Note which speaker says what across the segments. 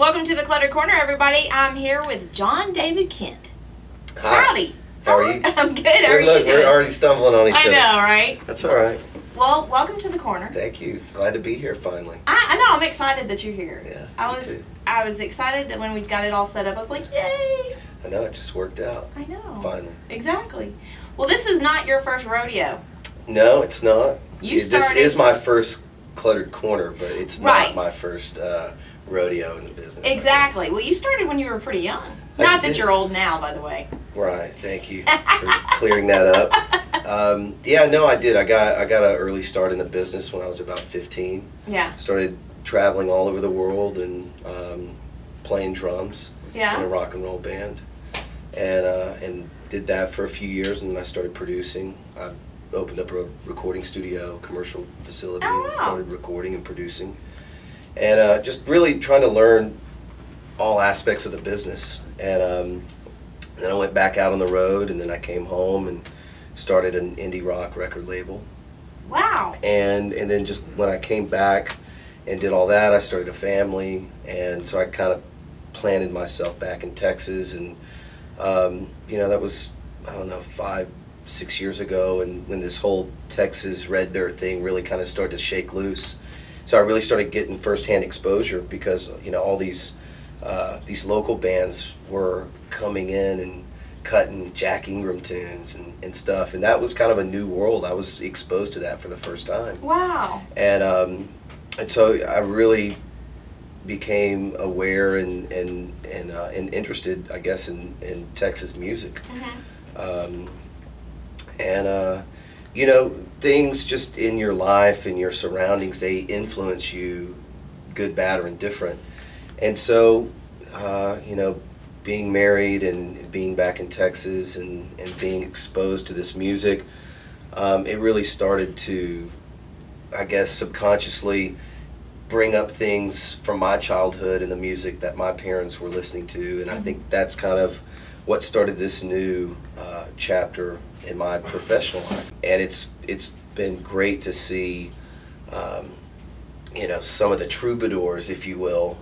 Speaker 1: Welcome to the Cluttered Corner, everybody. I'm here with John David Kent.
Speaker 2: Hi.
Speaker 1: Howdy.
Speaker 2: How are you?
Speaker 1: I'm good. How are you
Speaker 2: Look,
Speaker 1: doing?
Speaker 2: we're already stumbling on each other.
Speaker 1: I know, right?
Speaker 2: That's all right.
Speaker 1: Well, welcome to the corner.
Speaker 2: Thank you. Glad to be here finally.
Speaker 1: I know. I'm excited that you're here.
Speaker 2: Yeah, me too.
Speaker 1: I was excited that when we got it all set up, I was like, yay!
Speaker 2: I know, it just worked out.
Speaker 1: I know.
Speaker 2: Finally.
Speaker 1: Exactly. Well, this is not your first rodeo.
Speaker 2: No, it's not.
Speaker 1: This
Speaker 2: is my first Cluttered Corner, but it's not my first rodeo in the business.
Speaker 1: Exactly. Well, you started when you were pretty young. Not that you're old now, by the way.
Speaker 2: Right. Thank you for clearing that up. Yeah, no, I did. I got an early start in the business when I was about 15.
Speaker 1: Yeah.
Speaker 2: Started traveling all over the world and playing drums in a rock and roll band, and did that for a few years, and then I started producing. I opened up a recording studio, commercial facility, and started recording and producing, and just really trying to learn all aspects of the business. And then I went back out on the road, and then I came home and started an indie rock record label.
Speaker 1: Wow.
Speaker 2: And then just when I came back and did all that, I started a family, and so I kind of planted myself back in Texas, and you know, that was, I don't know, 5-6 years ago, and when this whole Texas red dirt thing really kind of started to shake loose. So I really started getting firsthand exposure because, you know, all these local bands were coming in and cutting Jack Ingram tunes and stuff, and that was kind of a new world. I was exposed to that for the first time.
Speaker 1: Wow.
Speaker 2: And so I really became aware and interested, I guess, in Texas music.
Speaker 1: Mm-hmm.
Speaker 2: You know, things just in your life and your surroundings, they influence you, good, bad, or indifferent. And so, you know, being married and being back in Texas and being exposed to this music, it really started to, I guess, subconsciously bring up things from my childhood and the music that my parents were listening to, and I think that's kind of what started this new chapter in my professional life. And it's been great to see, you know, some of the troubadours, if you will,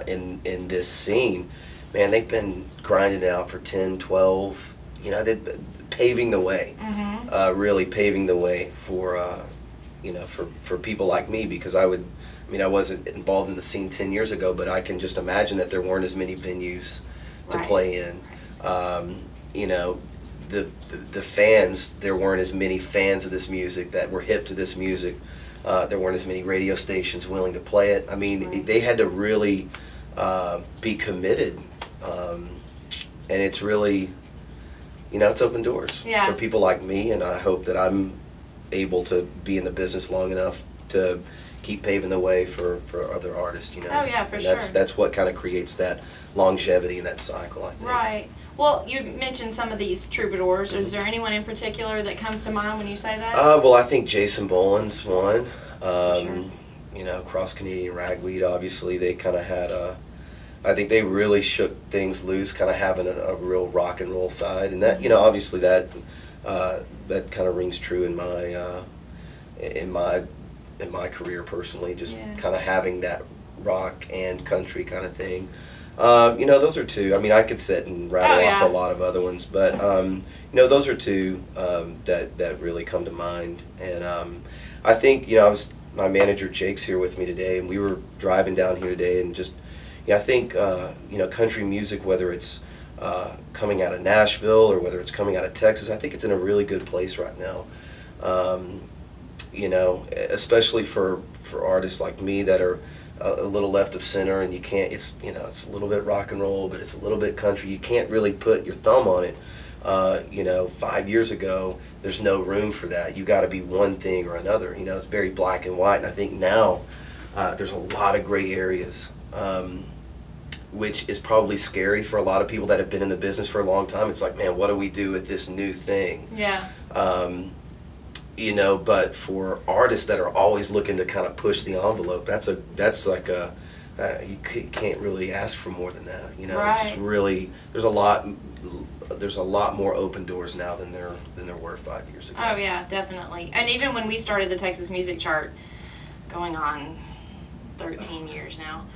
Speaker 2: in this scene. Man, they've been grinding out for 10, 12, you know, they've been paving the way, really paving the way for, you know, for people like me, because I wasn't involved in the scene 10 years ago, but I can just imagine that there weren't as many venues to play in. You know, the fans, there weren't as many fans of this music that were hip to this music. There weren't as many radio stations willing to play it. I mean, they had to really be committed, and it's really, you know, it's open doors for people like me, and I hope that I'm able to be in the business long enough to keep paving the way for other artists, you know.
Speaker 1: Oh yeah, for sure.
Speaker 2: That's what kind of creates that longevity in that cycle, I think.
Speaker 1: Right. Well, you mentioned some of these troubadours. Is there anyone in particular that comes to mind when you say that?
Speaker 2: Well, I think Jason Boland's one.
Speaker 1: Sure.
Speaker 2: You know, Cross Canadian Ragweed, obviously, they kind of had I think they really shook things loose, kind of having a real rock and roll side, and that, you know, obviously that kind of rings true in my career personally, just kind of having that rock and country kind of thing. You know, those are two. I mean, I could sit and rattle off a lot of other ones, but you know, those are two that really come to mind. And I think, you know, my manager Jake's here with me today, and we were driving down here today, and just, I think you know, country music, whether it's coming out of Nashville or whether it's coming out of Texas, I think it's in a really good place right now. You know, especially for artists like me that are a little left of center, and you can't, it's, you know, it's a little bit rock and roll, but it's a little bit country. You can't really put your thumb on it. You know, 5 years ago, there's no room for that. You got to be one thing or another. You know, it's very black and white, and I think now there's a lot of gray areas, which is probably scary for a lot of people that have been in the business for a long time. It's like, man, what do we do with this new thing?
Speaker 1: Yeah.
Speaker 2: You know, but for artists that are always looking to kind of push the envelope, that's like a you can't really ask for more than that. You know, just really, there's a lot more open doors now than there were 5 years ago.
Speaker 1: Oh yeah, definitely. And even when we started the Texas Music Chart, going on 13 years now,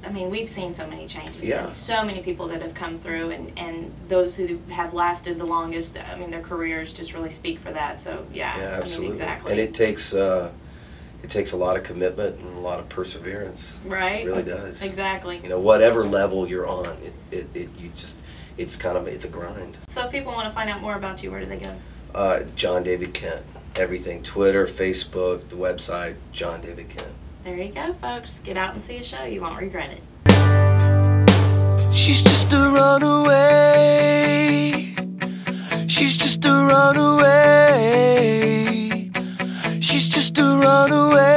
Speaker 1: I mean, we've seen so many changes.
Speaker 2: Yeah.
Speaker 1: And so many people that have come through, and those who have lasted the longest, I mean, their careers just really speak for that. So, yeah,
Speaker 2: Yeah, absolutely.
Speaker 1: I mean, exactly.
Speaker 2: And it takes a lot of commitment and a lot of perseverance.
Speaker 1: Right?
Speaker 2: It really does.
Speaker 1: Exactly.
Speaker 2: You know, whatever level you're on, it's a grind.
Speaker 1: So if people want to find out more about you, where do they go?
Speaker 2: John David Kent. Everything, Twitter, Facebook, the website, John David Kent.
Speaker 1: There you go, folks. Get out and see a show. You won't regret it.
Speaker 3: She's just a runaway. She's just a runaway. She's just a runaway.